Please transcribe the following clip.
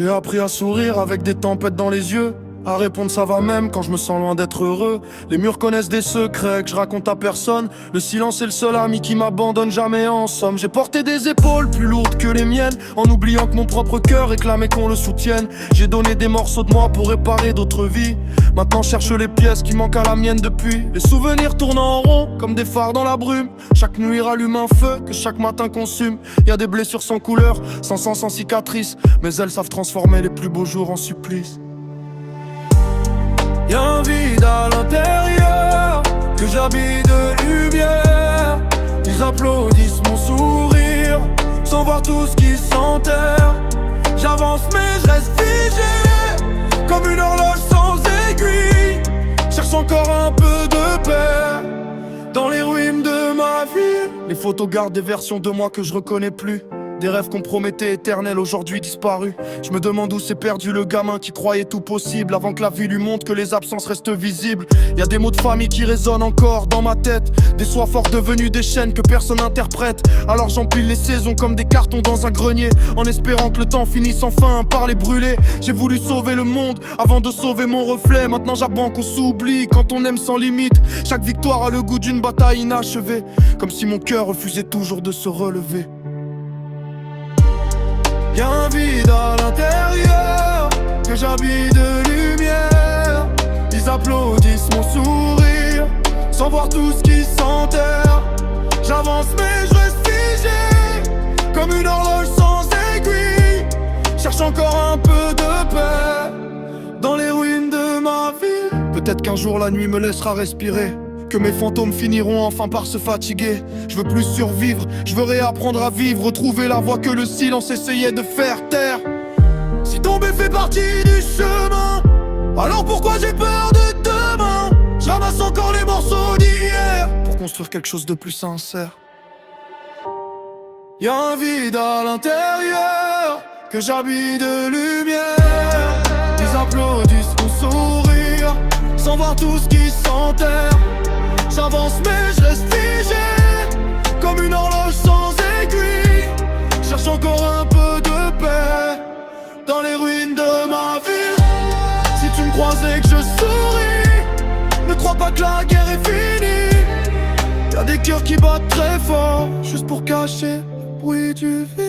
J'ai appris à sourire avec des tempêtes dans les yeux, à répondre ça va même quand je me sens loin d'être heureux. Les murs connaissent des secrets que je raconte à personne. Le silence est le seul ami qui m'abandonne jamais en somme. J'ai porté des épaules plus lourdes que les miennes, en oubliant que mon propre cœur réclamait qu'on le soutienne. J'ai donné des morceaux de moi pour réparer d'autres vies. Maintenant je cherche les pièces qui manquent à la mienne depuis. Les souvenirs tournent en rond comme des phares dans la brume. Chaque nuit rallume un feu que chaque matin consume. Y a des blessures sans couleur, sans sang, sans cicatrice, mais elles savent transformer les plus beaux jours en supplices. Y'a un vide à l'intérieur, que j'habite de lumière. Ils applaudissent mon sourire, sans voir tout ce qui s'enterre. J'avance mais je reste figé, comme une horloge sans aiguille. Cherche encore un peu de paix dans les ruines de ma vie. Les photos gardent des versions de moi que je reconnais plus. Des rêves qu'on promettait éternels, aujourd'hui disparus. Je me demande où s'est perdu le gamin qui croyait tout possible, avant que la vie lui montre que les absences restent visibles. Y a des mots de famille qui résonnent encore dans ma tête, des soies forts devenues des chaînes que personne n'interprète. Alors j'empile les saisons comme des cartons dans un grenier, en espérant que le temps finisse enfin par les brûler. J'ai voulu sauver le monde avant de sauver mon reflet. Maintenant j'apprends qu'on s'oublie quand on aime sans limite. Chaque victoire a le goût d'une bataille inachevée, comme si mon cœur refusait toujours de se relever. Y'a un vide à l'intérieur, que j'habite de lumière. Ils applaudissent mon sourire, sans voir tout ce qui s'enterre. J'avance mais je reste figé, comme une horloge sans aiguille. Cherche encore un peu de paix dans les ruines de ma vie. Peut-être qu'un jour la nuit me laissera respirer, que mes fantômes finiront enfin par se fatiguer. Je veux plus survivre, je veux réapprendre à vivre, retrouver la voie que le silence essayait de faire taire. Si tomber fait partie du chemin, alors pourquoi j'ai peur de demain? Je ramasse encore les morceaux d'hier pour construire quelque chose de plus sincère. Y'a un vide à l'intérieur, que j'habite de lumière. Ils applaudissent mon sourire, sans voir tout ce qui s'enterre. J'avance mais je reste figé, comme une horloge sans aiguille. Cherche encore un peu de paix dans les ruines de ma ville. Si tu me croises et que je souris, ne crois pas que la guerre est finie. Y'a des cœurs qui battent très fort, juste pour cacher le bruit du vide.